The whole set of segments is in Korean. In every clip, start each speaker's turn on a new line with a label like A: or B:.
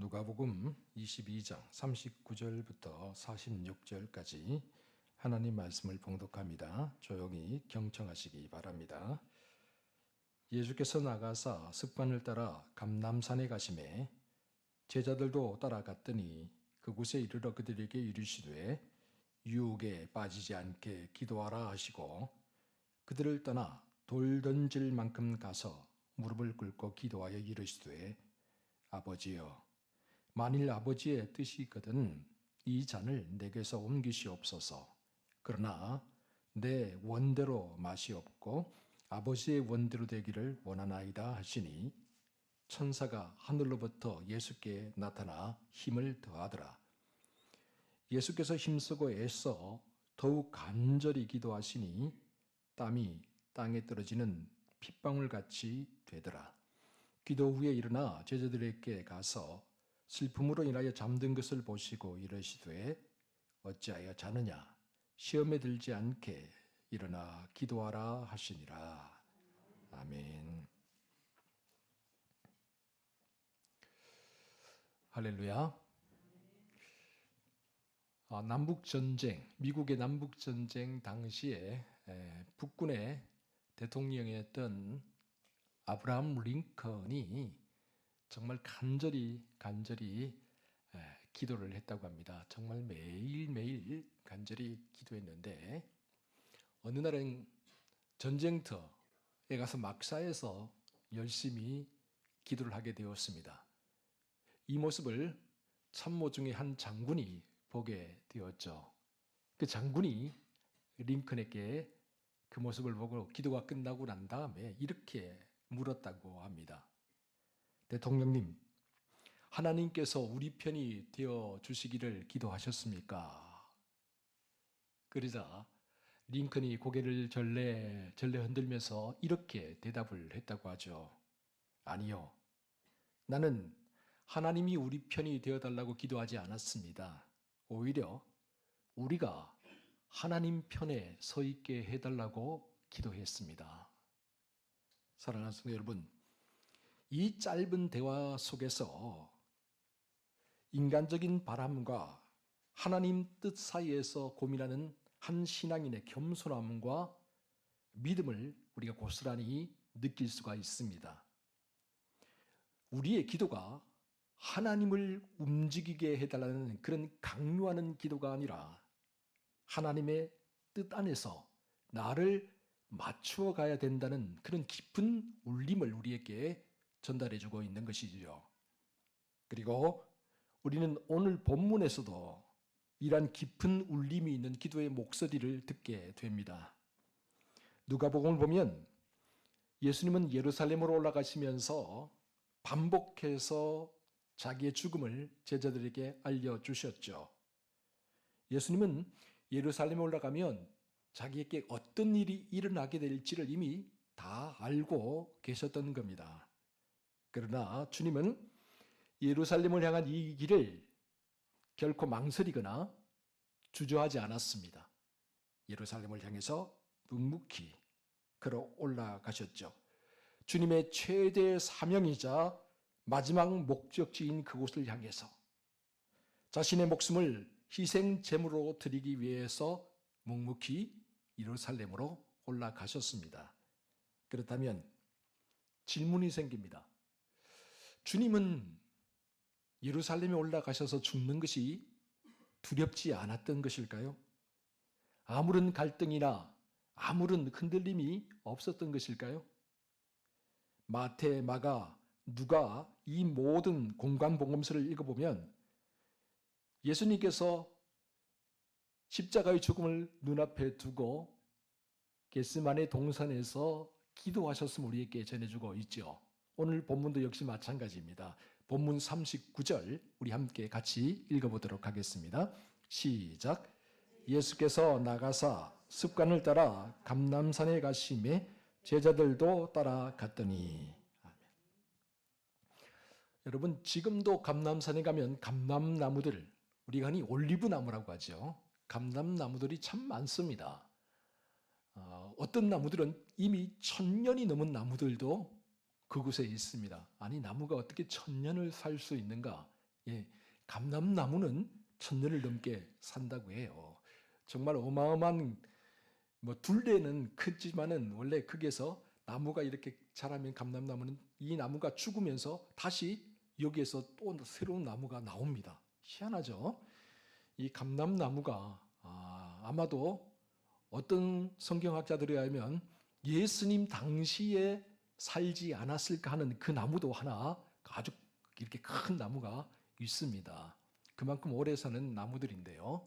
A: 누가복음 22장 39절부터 46절까지 하나님 말씀을 봉독합니다. 조용히 경청하시기 바랍니다. 예수께서 나가사 습관을 따라 감람산에 가시매 제자들도 따라갔더니 그곳에 이르러 그들에게 이르시되 유혹에 빠지지 않게 기도하라 하시고 그들을 떠나 돌 던질 만큼 가서 무릎을 꿇고 기도하여 이르시되 아버지여 만일 아버지의 뜻이거든 이 잔을 내게서 옮기시옵소서. 그러나 내 원대로 맛이 없고 아버지의 원대로 되기를 원하나이다 하시니 천사가 하늘로부터 예수께 나타나 힘을 더하더라. 예수께서 힘쓰고 애써 더욱 간절히 기도하시니 땀이 땅에 떨어지는 핏방울같이 되더라. 기도 후에 일어나 제자들에게 가서 슬픔으로 인하여 잠든 것을 보시고 이르시되 어찌하여 자느냐 시험에 들지 않게 일어나 기도하라 하시니라. 아멘. 할렐루야. 남북전쟁, 미국의 남북전쟁 당시에 북군의 대통령이었던 아브라함 링컨이 정말 간절히 기도를 했다고 합니다. 정말 매일매일 간절히 기도했는데 어느 날은 전쟁터에 가서 막사에서 열심히 기도를 하게 되었습니다. 이 모습을 참모 중에 한 장군이 보게 되었죠. 그 장군이 링컨에게 그 모습을 보고 기도가 끝나고 난 다음에 이렇게 물었다고 합니다. 대통령님, 하나님께서 우리 편이 되어 주시기를 기도하셨습니까? 그러자 링컨이 고개를 절레 흔들면서 이렇게 대답을 했다고 하죠. 아니요. 나는 하나님이 우리 편이 되어달라고 기도하지 않았습니다. 오히려 우리가 하나님 편에 서 있게 해달라고 기도했습니다. 사랑하는 성도 여러분, 이 짧은 대화 속에서 인간적인 바람과 하나님 뜻 사이에서 고민하는 한 신앙인의 겸손함과 믿음을 우리가 고스란히 느낄 수가 있습니다. 우리의 기도가 하나님을 움직이게 해달라는 그런 강요하는 기도가 아니라 하나님의 뜻 안에서 나를 맞추어 가야 된다는 그런 깊은 울림을 우리에게 전달해주고 있는 것이죠. 그리고 우리는 오늘 본문에서도 이러한 깊은 울림이 있는 기도의 목소리를 듣게 됩니다. 누가복음을 보면 예수님은 예루살렘으로 올라가시면서 반복해서 자기의 죽음을 제자들에게 알려주셨죠. 예수님은 예루살렘에 올라가면 자기에게 어떤 일이 일어나게 될지를 이미 다 알고 계셨던 겁니다. 그러나 주님은 예루살렘을 향한 이 길을 결코 망설이거나 주저하지 않았습니다. 예루살렘을 향해서 묵묵히 걸어 올라가셨죠. 주님의 최대 사명이자 마지막 목적지인 그곳을 향해서 자신의 목숨을 희생 제물로 드리기 위해서 묵묵히 예루살렘으로 올라가셨습니다. 그렇다면 질문이 생깁니다. 주님은 예루살렘에 올라가셔서 죽는 것이 두렵지 않았던 것일까요? 아무런 갈등이나 아무런 흔들림이 없었던 것일까요? 마태, 마가, 누가 이 모든 공관복음서를 읽어보면 예수님께서 십자가의 죽음을 눈앞에 두고 겟세마네 동산에서 기도하셨음을 우리에게 전해주고 있죠. 오늘 본문도 역시 마찬가지입니다. 본문 39절 우리 함께 같이 읽어보도록 하겠습니다. 시작. 예수께서 나가사 습관을 따라 감람산에 가시매 제자들도 따라갔더니. 아멘. 여러분, 지금도 감람산에 가면 감람나무들, 우리가 흔히 올리브나무라고 하죠. 감람나무들이 참 많습니다. 어떤 나무들은 이미 1000년이 넘은 나무들도 그곳에 있습니다. 아니, 나무가 어떻게 1000년을 살 수 있는가? 예, 감람나무는 1000년을 넘게 산다고 해요. 정말 어마어마한 둘레는 크지만은 원래 거기에서 나무가 이렇게 자라면 감람나무는 이 나무가 죽으면서 다시 여기에서 또 새로운 나무가 나옵니다. 희한하죠? 이 감람나무가 아마도 어떤 성경학자들에 의하면 예수님 당시에 살지 않았을까 하는 그 나무도 하나 아주 이렇게 큰 나무가 있습니다. 그만큼 오래 사는 나무들인데요.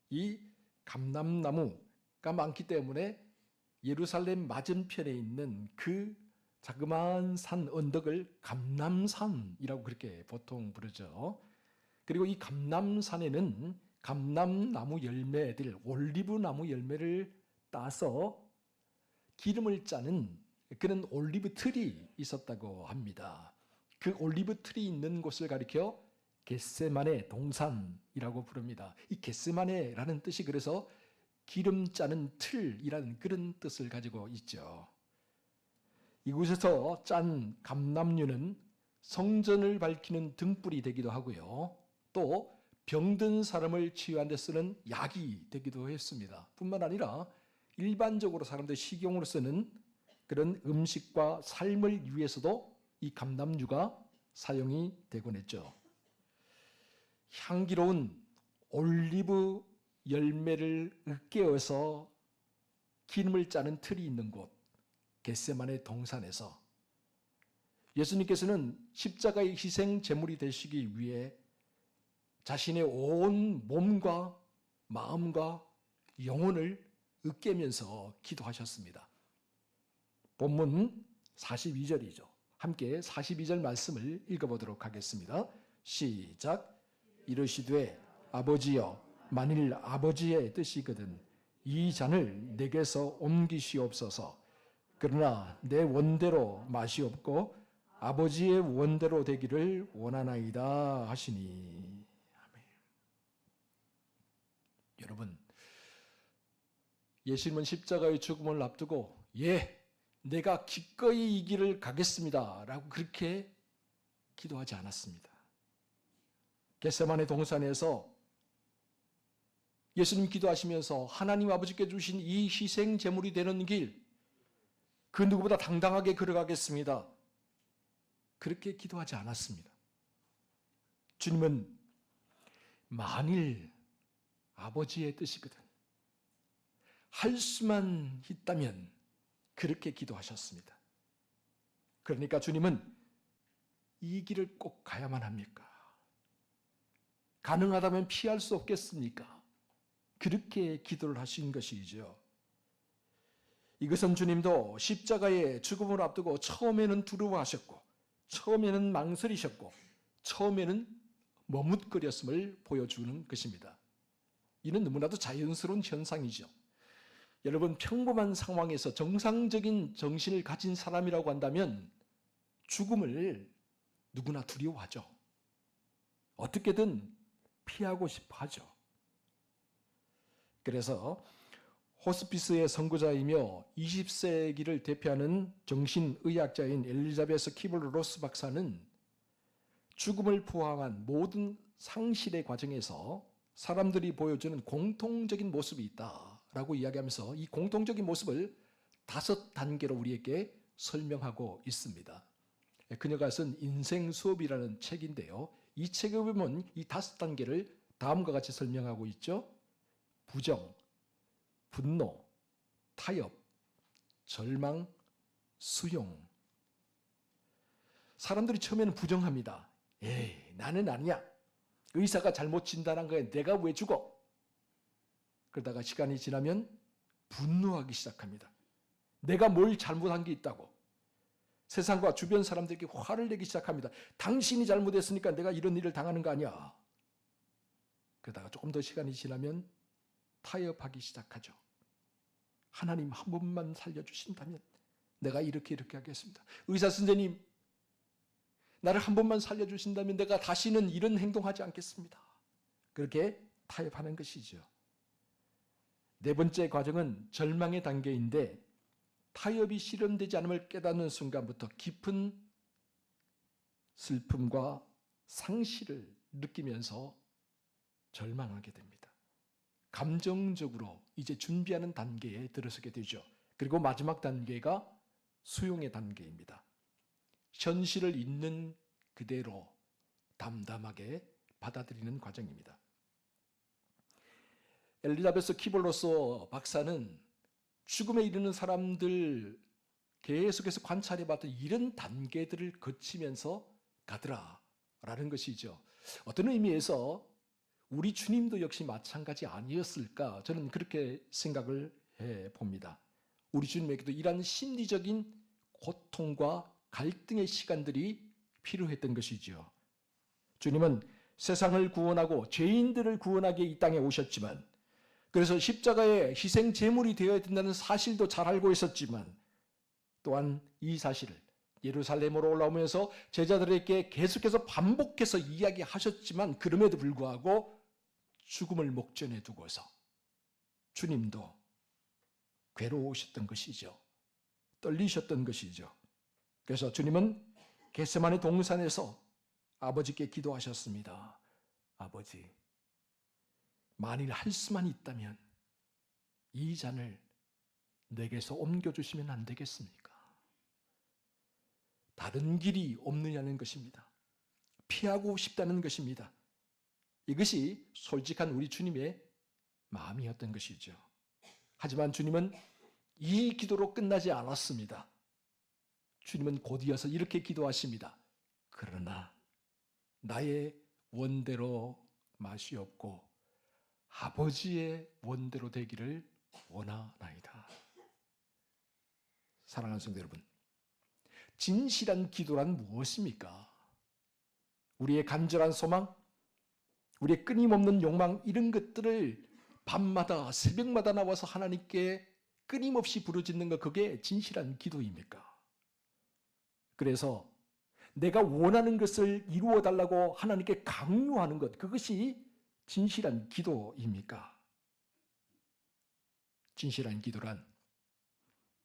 A: 이 감람나무가 많기 때문에 예루살렘 맞은편에 있는 그 자그마한 산 언덕을 감람산이라고 그렇게 보통 부르죠. 그리고 이 감람산에는 감람나무 열매들, 올리브나무 열매를 따서 기름을 짜는 그런 올리브 틀이 있었다고 합니다. 그 올리브 틀이 있는 곳을 가리켜 겟세마네 동산이라고 부릅니다. 이 겟세마네라는 뜻이 그래서 기름 짜는 틀이라는 그런 뜻을 가지고 있죠. 이곳에서 짠 감람류는 성전을 밝히는 등불이 되기도 하고요. 또 병든 사람을 치유하는 데 쓰는 약이 되기도 했습니다. 뿐만 아니라 일반적으로 사람들 식용으로 쓰는 그런 음식과 삶을 위해서도 이 감람류가 사용이 되곤 했죠. 향기로운 올리브 열매를 으깨어서 기름을 짜는 틀이 있는 곳 겟세마네 동산에서 예수님께서는 십자가의 희생 제물이 되시기 위해 자신의 온 몸과 마음과 영혼을 으깨면서 기도하셨습니다. 본문 42절이죠. 함께 42절 말씀을 읽어보도록 하겠습니다. 시작. 이르시되 아버지여 만일 아버지의 뜻이거든 이 잔을 내게서 옮기시옵소서. 그러나 내 원대로 마시옵고 아버지의 원대로 되기를 원하나이다 하시니. 아멘. 여러분, 예수님은 십자가의 죽음을 앞두고 내가 기꺼이 이 길을 가겠습니다 라고 그렇게 기도하지 않았습니다. 겟세마네 동산에서 예수님 기도하시면서 하나님 아버지께 주신 이 희생 제물이 되는 길, 그 누구보다 당당하게 걸어가겠습니다. 그렇게 기도하지 않았습니다. 주님은 만일 아버지의 뜻이거든 할 수만 있다면 그렇게 기도하셨습니다. 그러니까 주님은 이 길을 꼭 가야만 합니까? 가능하다면 피할 수 없겠습니까? 그렇게 기도를 하신 것이죠. 이것은 주님도 십자가의 죽음을 앞두고 처음에는 두려워하셨고 처음에는 망설이셨고 처음에는 머뭇거렸음을 보여주는 것입니다. 이는 너무나도 자연스러운 현상이죠. 여러분, 평범한 상황에서 정상적인 정신을 가진 사람이라고 한다면 죽음을 누구나 두려워하죠. 어떻게든 피하고 싶어 하죠. 그래서 호스피스의 선구자이며 20세기를 대표하는 정신의학자인 엘리자베스 키블로스 박사는 죽음을 포함한 모든 상실의 과정에서 사람들이 보여주는 공통적인 모습이 있다라고 이야기하면서 이 공통적인 모습을 5단계로 우리에게 설명하고 있습니다. 그녀가 쓴 인생 수업이라는 책인데요. 이 책에 보면 이 5단계를 다음과 같이 설명하고 있죠. 부정, 분노, 타협, 절망, 수용. 사람들이 처음에는 부정합니다. 나는 아니야. 의사가 잘못 진단한 거야. 내가 왜 죽어? 그러다가 시간이 지나면 분노하기 시작합니다. 내가 뭘 잘못한 게 있다고. 세상과 주변 사람들에게 화를 내기 시작합니다. 당신이 잘못했으니까 내가 이런 일을 당하는 거 아니야. 그러다가 조금 더 시간이 지나면 타협하기 시작하죠. 하나님 한 번만 살려주신다면 내가 이렇게 하겠습니다. 의사 선생님, 나를 한 번만 살려주신다면 내가 다시는 이런 행동하지 않겠습니다. 그렇게 타협하는 것이죠. 4번째 과정은 절망의 단계인데 타협이 실현되지 않음을 깨닫는 순간부터 깊은 슬픔과 상실을 느끼면서 절망하게 됩니다. 감정적으로 이제 준비하는 단계에 들어서게 되죠. 그리고 마지막 단계가 수용의 단계입니다. 현실을 있는 그대로 담담하게 받아들이는 과정입니다. 엘리자베스 키블로서 박사는 죽음에 이르는 사람들 계속해서 관찰해봤던 이런 단계들을 거치면서 가더라라는 것이죠. 어떤 의미에서 우리 주님도 역시 마찬가지 아니었을까, 저는 그렇게 생각을 해봅니다. 우리 주님에게도 이러한 심리적인 고통과 갈등의 시간들이 필요했던 것이죠. 주님은 세상을 구원하고 죄인들을 구원하기에 이 땅에 오셨지만, 그래서 십자가의 희생 제물이 되어야 된다는 사실도 잘 알고 있었지만, 또한 이 사실을 예루살렘으로 올라오면서 제자들에게 계속해서 반복해서 이야기하셨지만, 그럼에도 불구하고 죽음을 목전에 두고서 주님도 괴로우셨던 것이죠. 떨리셨던 것이죠. 그래서 주님은 겟세마네 동산에서 아버지께 기도하셨습니다. 아버지, 만일 할 수만 있다면 이 잔을 내게서 옮겨주시면 안 되겠습니까? 다른 길이 없느냐는 것입니다. 피하고 싶다는 것입니다. 이것이 솔직한 우리 주님의 마음이었던 것이죠. 하지만 주님은 이 기도로 끝나지 않았습니다. 주님은 곧이어서 이렇게 기도하십니다. 그러나 나의 원대로 마시옵고 아버지의 원대로 되기를 원하나이다. 사랑하는 성도 여러분, 진실한 기도란 무엇입니까? 우리의 간절한 소망, 우리의 끊임없는 욕망, 이런 것들을 밤마다 새벽마다 나와서 하나님께 끊임없이 부르짖는 것, 그게 진실한 기도입니까? 그래서 내가 원하는 것을 이루어 달라고 하나님께 강요하는 것, 그것이 진실한 기도입니까? 진실한 기도란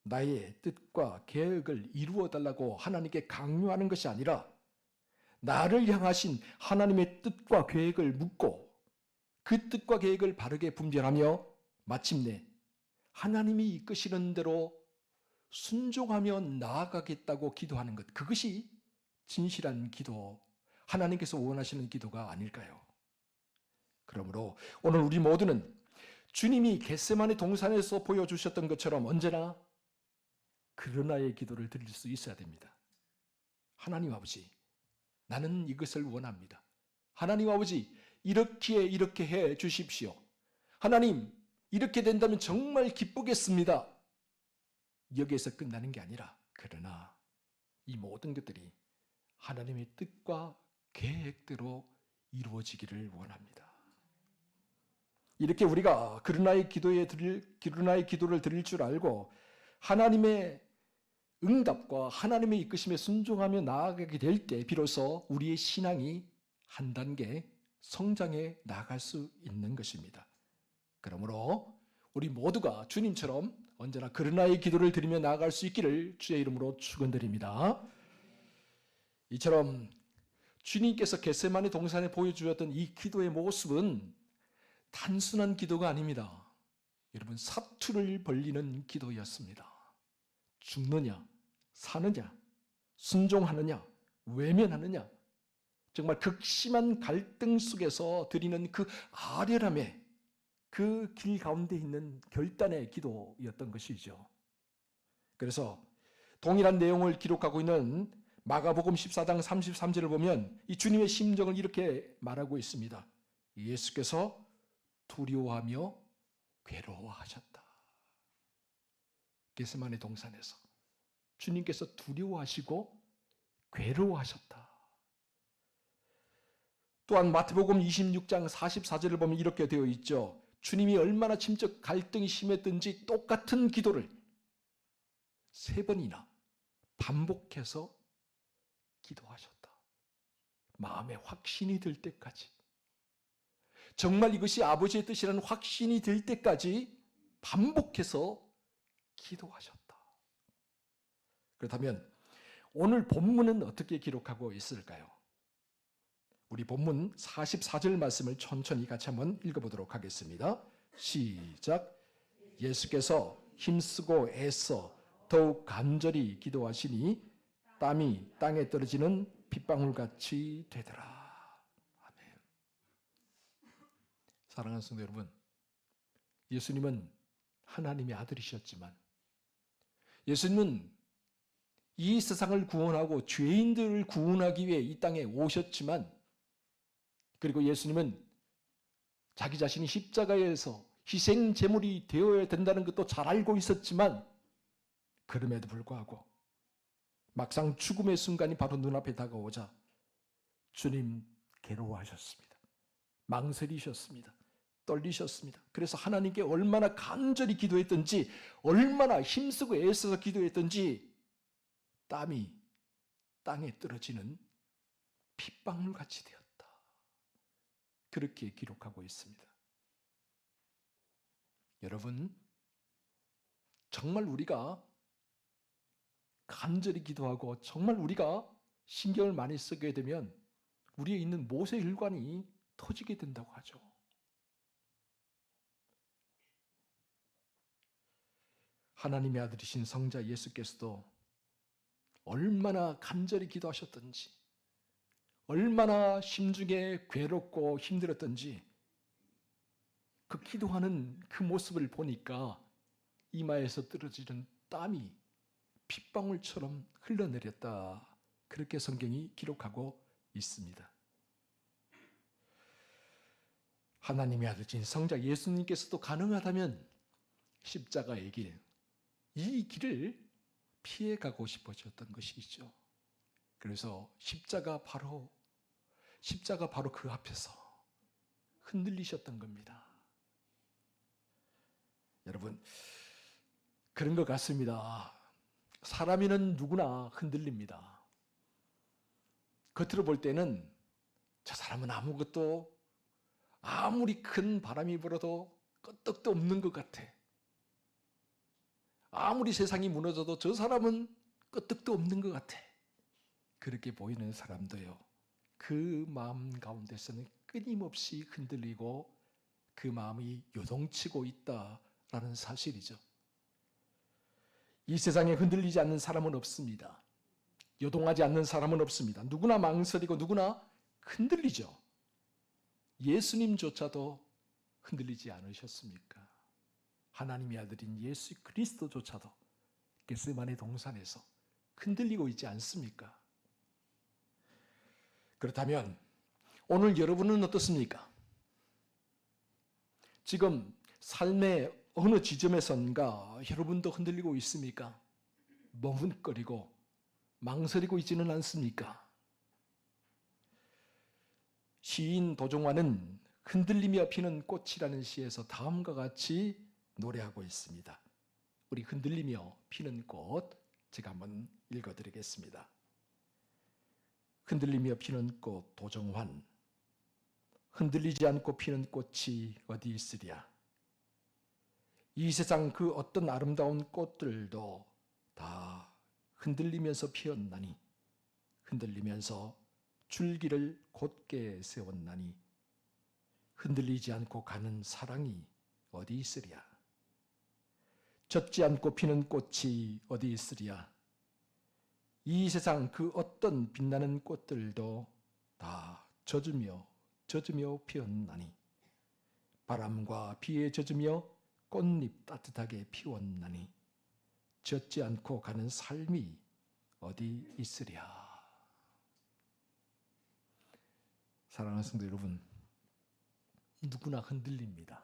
A: 나의 뜻과 계획을 이루어 달라고 하나님께 강요하는 것이 아니라 나를 향하신 하나님의 뜻과 계획을 묻고 그 뜻과 계획을 바르게 분별하며 마침내 하나님이 이끄시는 대로 순종하며 나아가겠다고 기도하는 것, 그것이 진실한 기도, 하나님께서 원하시는 기도가 아닐까요? 그러므로 오늘 우리 모두는 주님이 겟세마네 동산에서 보여주셨던 것처럼 언제나 그러나의 기도를 드릴 수 있어야 됩니다. 하나님 아버지, 나는 이것을 원합니다. 하나님 아버지, 이렇게 해 주십시오. 하나님, 이렇게 된다면 정말 기쁘겠습니다. 여기에서 끝나는 게 아니라, 그러나 이 모든 것들이 하나님의 뜻과 계획대로 이루어지기를 원합니다. 이렇게 우리가 그러나의 기도를 드릴 줄 알고 하나님의 응답과 하나님의 이끄심에 순종하며 나아가게 될 때 비로소 우리의 신앙이 한 단계 성장해 나갈 수 있는 것입니다. 그러므로 우리 모두가 주님처럼 언제나 그러나의 기도를 드리며 나아갈 수 있기를 주의 이름으로 축원드립니다. 이처럼 주님께서 겟세마네 동산에 보여주었던 이 기도의 모습은 단순한 기도가 아닙니다. 여러분, 사투를 벌리는 기도였습니다. 죽느냐, 사느냐, 순종하느냐, 외면하느냐, 정말 극심한 갈등 속에서 드리는 그 아련함의 그 길 가운데 있는 결단의 기도였던 것이죠. 그래서 동일한 내용을 기록하고 있는 마가복음 14장 33절을 보면 이 주님의 심정을 이렇게 말하고 있습니다. 예수께서 두려워하며 괴로워하셨다. 겟세마네 동산에서 주님께서 두려워하시고 괴로워하셨다. 또한 마태복음 26장 44절을 보면 이렇게 되어 있죠. 주님이 얼마나 심적 갈등이 심했든지 똑같은 기도를 3번이나 반복해서 기도하셨다. 마음에 확신이 들 때까지, 정말 이것이 아버지의 뜻이라는 확신이 들 때까지 반복해서 기도하셨다. 그렇다면 오늘 본문은 어떻게 기록하고 있을까요? 우리 본문 44절 말씀을 천천히 같이 한번 읽어보도록 하겠습니다. 시작. 예수께서 힘쓰고 애써 더욱 간절히 기도하시니 땀이 땅에 떨어지는 빗방울같이 되더라. 아멘. 사랑하는 성도 여러분, 예수님은 하나님의 아들이셨지만 예수님은 이 세상을 구원하고 죄인들을 구원하기 위해 이 땅에 오셨지만, 그리고 예수님은 자기 자신이 십자가에서 희생 제물이 되어야 된다는 것도 잘 알고 있었지만, 그럼에도 불구하고 막상 죽음의 순간이 바로 눈앞에 다가오자 주님 괴로워하셨습니다. 망설이셨습니다. 떨리셨습니다. 그래서 하나님께 얼마나 간절히 기도했던지, 얼마나 힘쓰고 애써서 기도했던지 땀이 땅에 떨어지는 핏방울같이 되었다. 그렇게 기록하고 있습니다. 여러분, 정말 우리가 간절히 기도하고 정말 우리가 신경을 많이 쓰게 되면 우리에 있는 모세 혈관이 터지게 된다고 하죠. 하나님의 아들이신 성자 예수께서도 얼마나 간절히 기도하셨던지, 얼마나 심중에 괴롭고 힘들었던지, 그 기도하는 그 모습을 보니까 이마에서 떨어지는 땀이 핏방울처럼 흘러내렸다. 그렇게 성경이 기록하고 있습니다. 하나님의 아들이신 성자 예수님께서도 가능하다면 십자가의 길, 이 길을 피해가고 싶어졌던 것이죠. 그래서 십자가 바로 그 앞에서 흔들리셨던 겁니다. 여러분, 그런 것 같습니다. 사람이는 누구나 흔들립니다. 겉으로 볼 때는 저 사람은 아무것도, 아무리 큰 바람이 불어도 끄떡도 없는 것 같아. 아무리 세상이 무너져도 저 사람은 끄떡도 없는 것 같아. 그렇게 보이는 사람도요, 그 마음 가운데서는 끊임없이 흔들리고 그 마음이 요동치고 있다라는 사실이죠. 이 세상에 흔들리지 않는 사람은 없습니다. 요동하지 않는 사람은 없습니다. 누구나 망설이고 누구나 흔들리죠. 예수님조차도 흔들리지 않으셨습니까? 하나님의 아들인 예수 그리스도조차도 겟세마네 동산에서 흔들리고 있지 않습니까? 그렇다면 오늘 여러분은 어떻습니까? 지금 삶의 어느 지점에선가 여러분도 흔들리고 있습니까? 머뭇거리고 망설이고 있지는 않습니까? 시인 도종환은 흔들리며 피는 꽃이라는 시에서 다음과 같이 노래하고 있습니다. 우리 흔들리며 피는 꽃, 제가 한번 읽어드리겠습니다. 흔들리며 피는 꽃 도종환, 흔들리지 않고 피는 꽃이 어디 있으랴. 이 세상 그 어떤 아름다운 꽃들도 다 흔들리면서 피었나니, 흔들리면서 줄기를 곧게 세웠나니, 흔들리지 않고 가는 사랑이 어디 있으랴. 젖지 않고 피는 꽃이 어디 있으랴. 이 세상 그 어떤 빛나는 꽃들도 다 젖으며 피었나니, 바람과 비에 젖으며 꽃잎 따뜻하게 피웠나니, 젖지 않고 가는 삶이 어디 있으랴. 사랑하는 성도 여러분, 누구나 흔들립니다.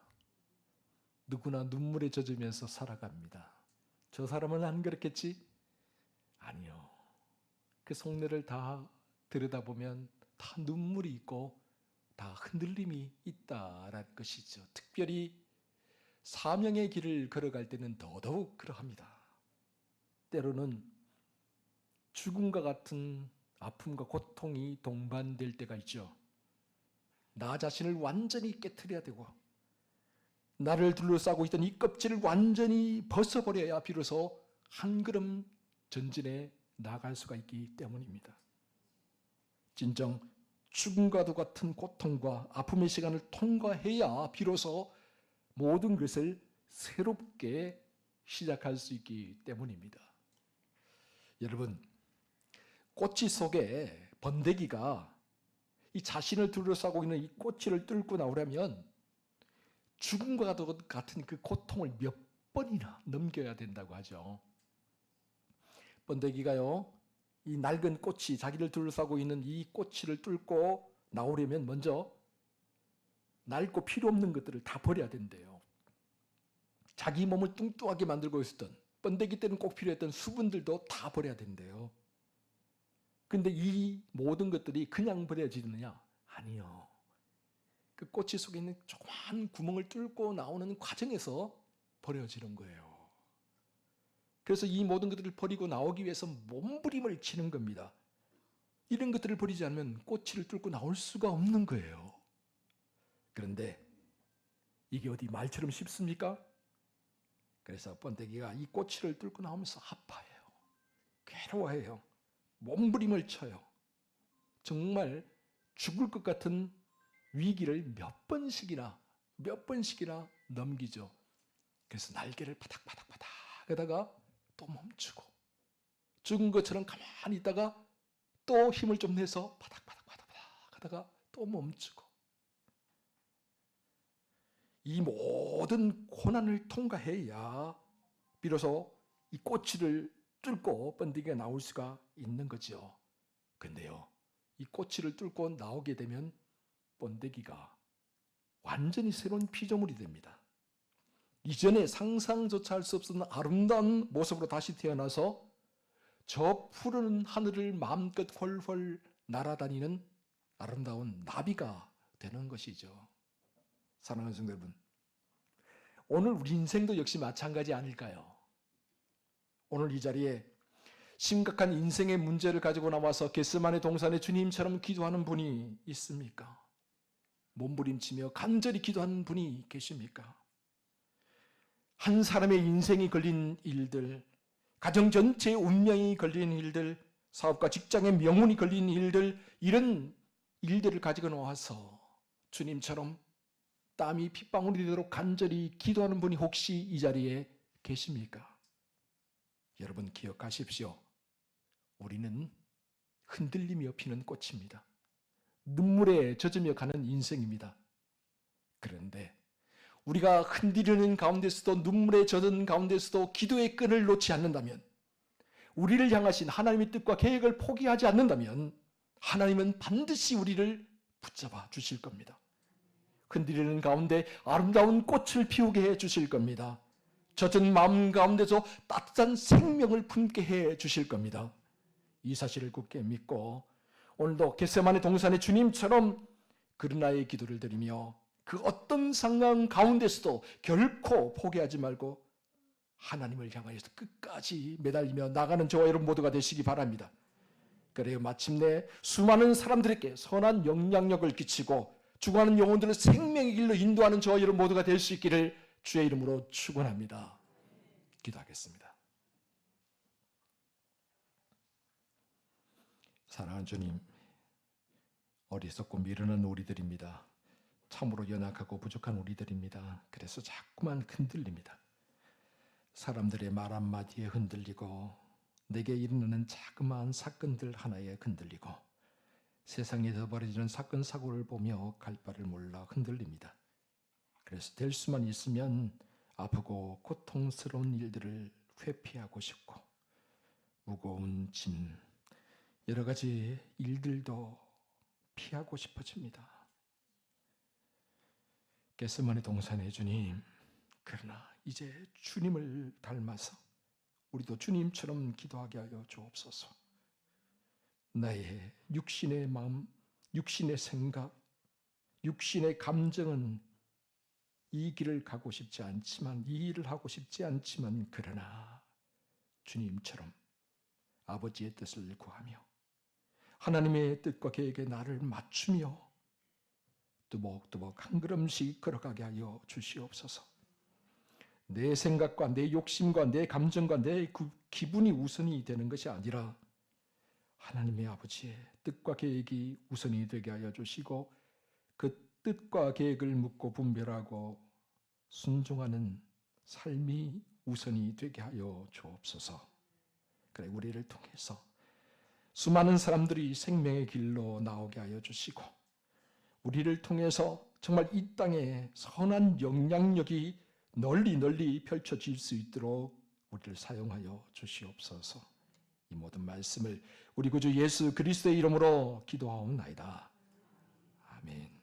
A: 누구나 눈물에 젖으면서 살아갑니다. 저 사람은 안 그렇겠지? 아니요. 그 속내를 다 들여다보면 다 눈물이 있고 다 흔들림이 있다라는 것이죠. 특별히 사명의 길을 걸어갈 때는 더더욱 그러합니다. 때로는 죽음과 같은 아픔과 고통이 동반될 때가 있죠. 나 자신을 완전히 깨트려야 되고, 나를 둘러싸고 있던 이 껍질을 완전히 벗어버려야 비로소 한 걸음 전진에 나아갈 수가 있기 때문입니다. 진정 죽음과도 같은 고통과 아픔의 시간을 통과해야 비로소 모든 것을 새롭게 시작할 수 있기 때문입니다. 여러분, 꼬치 속에 번데기가 이 자신을 둘러싸고 있는 이 꼬치를 뚫고 나오려면 죽음과도 같은 그 고통을 몇 번이나 넘겨야 된다고 하죠. 번데기가요, 이 낡은 꼬치, 자기를 둘러싸고 있는 이 꼬치를 뚫고 나오려면 먼저 낡고 필요 없는 것들을 다 버려야 된대요. 자기 몸을 뚱뚱하게 만들고 있었던, 번데기 때는 꼭 필요했던 수분들도 다 버려야 된대요. 근데 이 모든 것들이 그냥 버려지느냐? 아니요. 그 꼬치 속에 있는 조그만 구멍을 뚫고 나오는 과정에서 버려지는 거예요. 그래서 이 모든 것들을 버리고 나오기 위해서 몸부림을 치는 겁니다. 이런 것들을 버리지 않으면 꼬치를 뚫고 나올 수가 없는 거예요. 그런데 이게 어디 말처럼 쉽습니까? 그래서 번데기가 이 꼬치를 뚫고 나오면서 아파해요. 괴로워해요. 몸부림을 쳐요. 정말 죽을 것 같은 위기를 몇 번씩이나 넘기죠. 그래서 날개를 바닥바닥바닥 하다가 또 멈추고, 죽은 것처럼 가만히 있다가 또 힘을 좀 내서 바닥바닥바닥 하다가 또 멈추고, 이 모든 고난을 통과해야 비로소 이 꼬치를 뚫고 번데기가 나올 수가 있는 거죠. 근데요, 이 꼬치를 뚫고 나오게 되면 번데기가 완전히 새로운 피조물이 됩니다. 이전에 상상조차 할 수 없었던 아름다운 모습으로 다시 태어나서 저 푸른 하늘을 마음껏 훨훨 날아다니는 아름다운 나비가 되는 것이죠. 사랑하는 성도 여러분, 오늘 우리 인생도 역시 마찬가지 아닐까요? 오늘 이 자리에 심각한 인생의 문제를 가지고 나와서 겟세마네 동산의 주님처럼 기도하는 분이 있습니까? 몸부림치며 간절히 기도하는 분이 계십니까? 한 사람의 인생이 걸린 일들, 가정 전체의 운명이 걸린 일들, 사업과 직장의 명운이 걸린 일들, 이런 일들을 가지고 나와서 주님처럼 땀이 핏방울이 되도록 간절히 기도하는 분이 혹시 이 자리에 계십니까? 여러분 기억하십시오. 우리는 흔들리며 피는 꽃입니다. 눈물에 젖으며 가는 인생입니다. 그런데 우리가 흔들리는 가운데서도, 눈물에 젖은 가운데서도 기도의 끈을 놓지 않는다면, 우리를 향하신 하나님의 뜻과 계획을 포기하지 않는다면 하나님은 반드시 우리를 붙잡아 주실 겁니다. 흔들리는 가운데 아름다운 꽃을 피우게 해 주실 겁니다. 젖은 마음 가운데서 따뜻한 생명을 품게 해 주실 겁니다. 이 사실을 굳게 믿고 오늘도 겟세마네 동산의 주님처럼 그러나의 기도를 드리며 그 어떤 상황 가운데서도 결코 포기하지 말고 하나님을 향하여서 끝까지 매달리며 나가는 저와 여러분 모두가 되시기 바랍니다. 그래요, 마침내 수많은 사람들에게 선한 영향력을 끼치고 죽어가는 영혼들을 생명의 길로 인도하는 저와 여러분 모두가 될 수 있기를 주의 이름으로 축원합니다. 기도하겠습니다. 사랑하는 주님, 어리석고 미련한 우리들입니다. 참으로 연약하고 부족한 우리들입니다. 그래서 자꾸만 흔들립니다. 사람들의 말 한마디에 흔들리고, 내게 일어나는 자그마한 사건들 하나에 흔들리고, 세상에서 벌어지는 사건 사고를 보며 갈 바를 몰라 흔들립니다. 그래서 될 수만 있으면 아프고 고통스러운 일들을 회피하고 싶고, 무거운 짐, 여러 가지 일들도 피하고 싶어집니다. 겟세마네 동산의 주님, 그러나 이제 주님을 닮아서 우리도 주님처럼 기도하게 하여 주옵소서. 나의 육신의 마음, 육신의 생각, 육신의 감정은 이 길을 가고 싶지 않지만, 이 일을 하고 싶지 않지만, 그러나 주님처럼 아버지의 뜻을 구하며 하나님의 뜻과 계획에 나를 맞추며 뚜벅뚜벅 한 걸음씩 걸어가게 하여 주시옵소서. 내 생각과 내 욕심과 내 감정과 내 기분이 우선이 되는 것이 아니라 하나님의 아버지의 뜻과 계획이 우선이 되게 하여 주시고 그 뜻과 계획을 묻고 분별하고 순종하는 삶이 우선이 되게 하여 주옵소서. 그래, 우리를 통해서 수많은 사람들이 생명의 길로 나오게 하여 주시고 우리를 통해서 정말 이 땅에 선한 영향력이 널리 펼쳐질 수 있도록 우리를 사용하여 주시옵소서. 이 모든 말씀을 우리 구주 예수 그리스도의 이름으로 기도하옵나이다. 아멘.